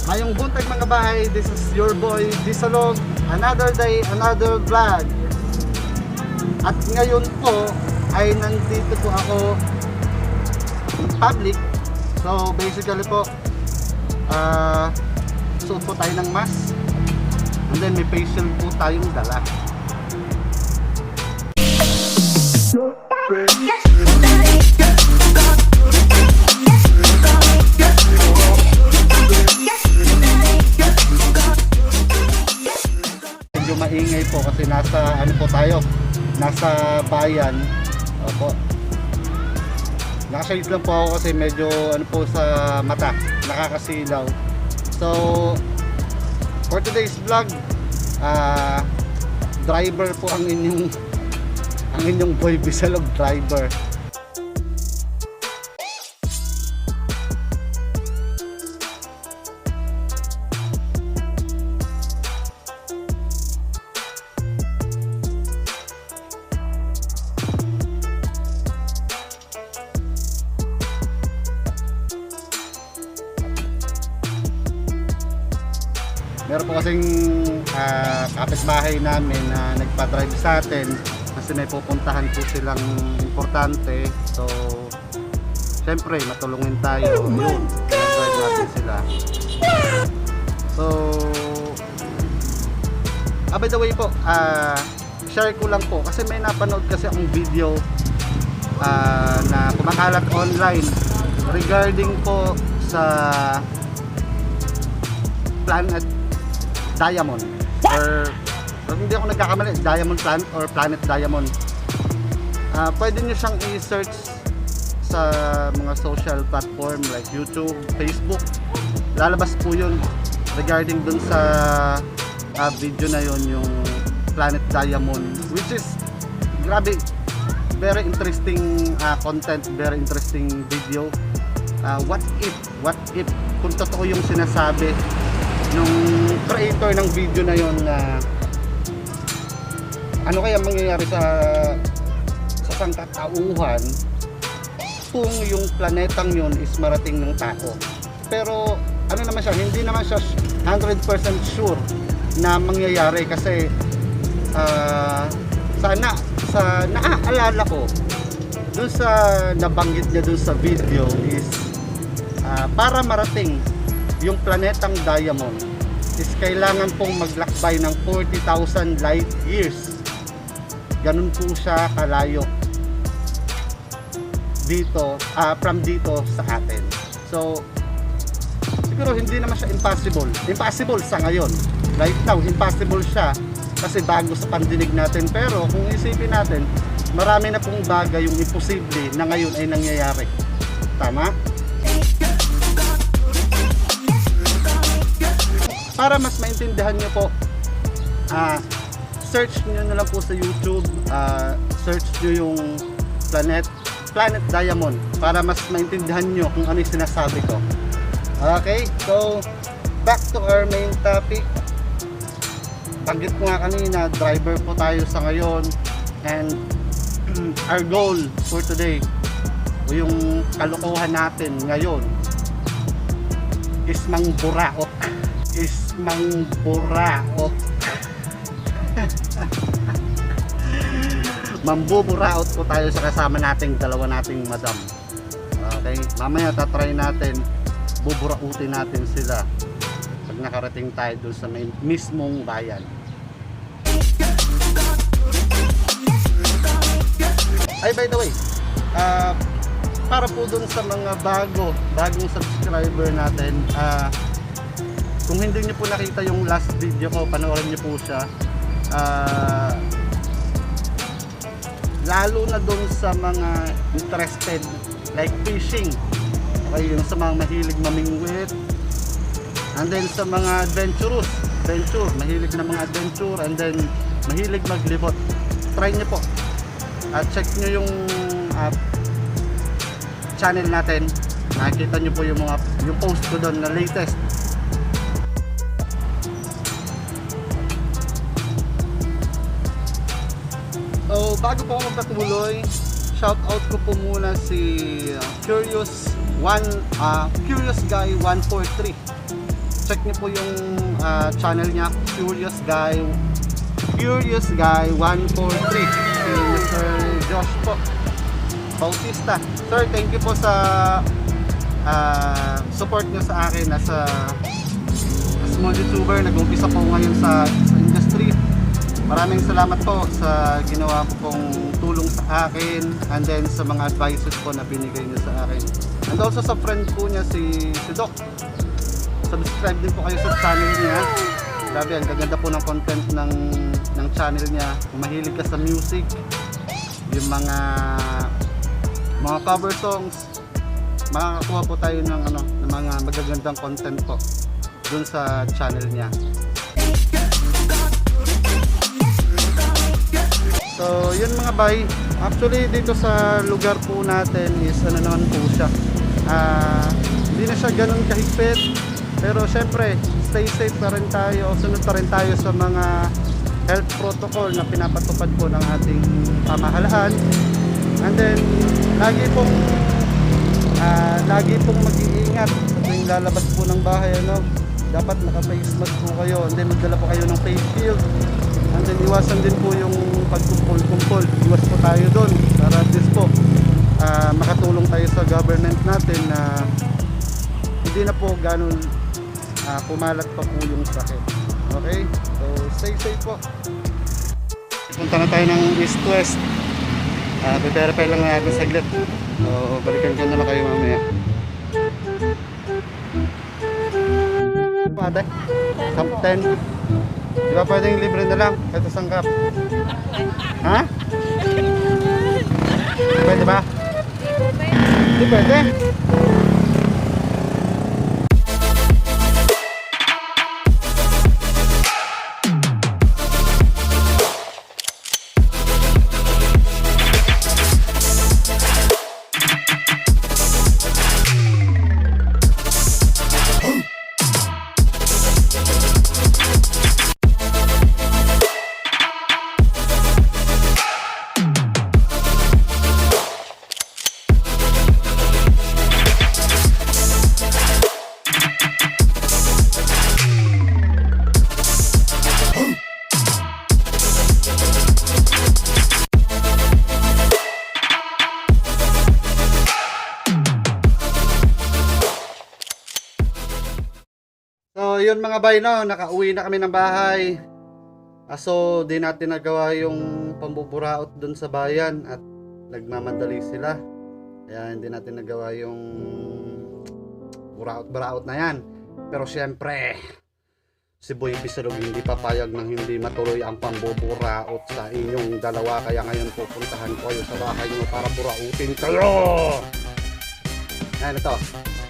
Mayong buntag mga bahay, this is your boy Bisalog. Another day, another vlog. At ngayon po ay nandito po ako in public. So basically po suot po tayo ng mask. And then may face shield po tayong dala. Medyo maingay po kasi nasa ano po tayo, nasa bayan. Opo. Nakashade lang po ako kasi medyo ano po sa mata, nakakasilaw. So for today's vlog, driver po ang inyong boy Bisalog driver. Meron po kasing kapitbahay namin na nagpa-drive sa atin kasi may pupuntahan po silang importante. So syempre matulungin tayo. Yun, drive natin sila. So by the way po, share ko lang po kasi may napanood kasi akong video na kumakalat online regarding po sa planet Diamond, or hindi ako nagkakamali, Diamond Planet or Planet Diamond. Pwede nyo siyang i-search sa mga social platform like YouTube, Facebook. Lalabas po yun regarding dun sa video na yun, yung Planet Diamond, which is grabe, very interesting content, very interesting video. What if kung totoo yung sinasabi nung creator ng video na yon, na ano kaya mangyayari sa sangkatauhan kung yung planetang yon is marating ng tao. Pero ano naman siya, hindi naman siya 100% sure na mangyayari kasi sa naaalala ko dun sa nabanggit niya dun sa video is para marating yung planetang Diamond is kailangan pong maglakbay ng 40,000 light years. Ganun po siya kalayo dito, from dito sa atin. So siguro hindi naman siya impossible sa ngayon. Right now impossible siya kasi bago sa pandinig natin. Pero kung isipin natin, marami na pong bagay yung imposible na ngayon ay nangyayari. Tama? Para mas maintindihan nyo po, search nyo na lang po sa YouTube, search nyo yung Planet Diamond para mas maintindihan nyo kung ano yung sinasabi ko. Okay, so back to our main topic. Banggit ko nga kanina, driver po tayo sa ngayon, and our goal for today, o yung kalokohan natin ngayon, is Buraot. Buraot. Buraot po tayo sa kasama nating dalawa nating madam. Okay, mamaya tatry natin, buburautin natin sila pag nakarating tayo doon sa mismong bayan. Ay, by the way, para po doon sa mga bagong subscriber natin, kung hindi nyo po nakita yung last video ko, panoorin nyo po siya. Lalo na dun sa mga interested like fishing, okay, yung sa mga mahilig mamingwit, and then sa mga adventure, mahilig na mga adventure, and then mahilig maglibot. Try nyo po at check nyo yung channel natin. Nakikita nyo po yung post ko doon na latest. So bago po ako magpatuloy, shout out ko po muna si Curious Guy 143. check niyo po yung channel niya, Curious Guy 143, si Mr. Josh po Bautista. Sir, thank you po sa support niyo sa akin as a small YouTuber. Nag-umpisa po ngayon sa industry. Maraming salamat po sa ginawa pong tulong sa akin, and then sa mga advices po na binigay niyo sa akin. And also sa friend po niya, si Doc. Subscribe din po kayo sa channel niya. Grabe, ang gaganda po ng content ng channel niya. Kung mahilig ka sa music, yung mga cover songs, makakakuha po tayo ng mga magagandang content po dun sa channel niya. So yun mga bay, actually dito sa lugar po natin is naman po siya, hindi na siya ganun kahigpit, pero syempre stay safe pa rin tayo, sunod pa rin tayo sa mga health protocol na pinapatupad po ng ating pamahalaan. And then lagi pong mag-iingat sa tuwing lalabas po ng bahay, dapat naka-face mask po kayo, and then magdala po kayo ng face shield, and then iwasan din po yung pagkumpol-kumpol, iwas po tayo doon para at least po makatulong tayo sa government natin na hindi na po ganun pumalat pa po yung sakit. Okay? So stay safe po. Punta na tayo ng east west. Prepare lang natin saglit. So balikan ko na lang kayo mamaya. Ate, 10. Di ba pwedeng libre na lang kahit isang cup? Ha? Pwede ba? Hindi pwede. So yun mga bay, nakauwi na kami ng bahay. So di natin nagawa yung pambuburaot dun sa bayan at nagmamadali sila. Kaya hindi natin nagawa yung buraot na yan. Pero syempre, si Boy Bisalog hindi papayag nang hindi matuloy ang pambuburaot sa inyong dalawa. Kaya ngayon pupuntahan ko kayo sa bahay nyo para burautin kayo. Ayan ito,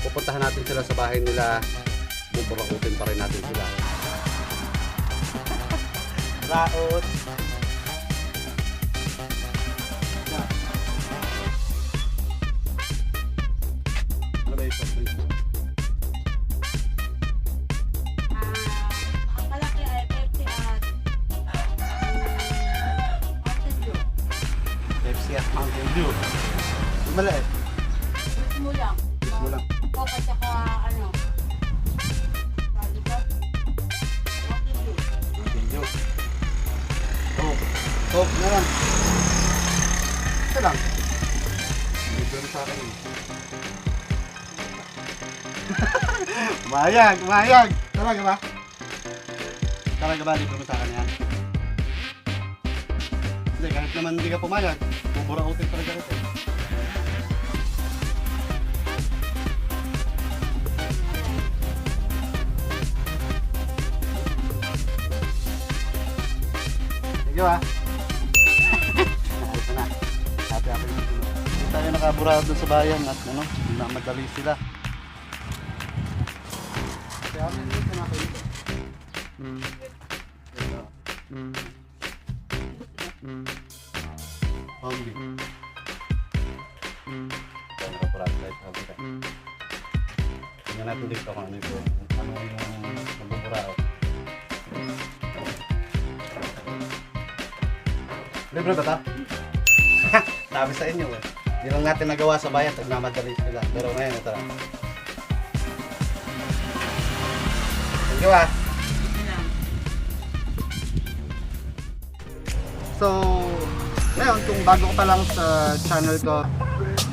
pupuntahan natin sila sa bahay nila. Buburautin pa rin natin sila. Raot. Ano ba ito? Ang malaki ay Pepsi at Mountain Dew. Pepsi at Mountain Dew. Maliit. Mo lang. Mo lang. Coke at saka Coke na lang. Ito lang. Ito sa akin. Umayag. Talaga ba? Dito mo sa akin yan. Hindi, kahit naman hindi ka pumayag, buburautin talaga ito. Sige ba? Ito na. Happy dito. Hindi tayo nakaburado sa bayan at madali sila. Kaya amin dito na kayo. Homely. Tayo nakaburado tayo sa bayan. Tingnan natin dito kung ano yung magbuburado. Libre ba ito? Sabi sa inyo eh. Hindi lang natin nagawa sa bayan, nagmamadali sila. Pero ngayon ito. Di ba? So, ngayon, kung bago ka pa lang sa channel ko,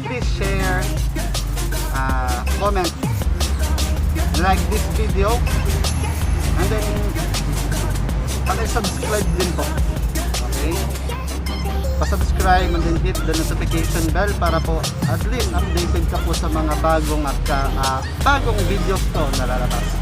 please share, comment, like this video, and then paki-subscribe din po. Okay? Pa-subscribe and then hit the notification bell para po at least updated ka po sa mga bagong at bagong videos to na lalabas.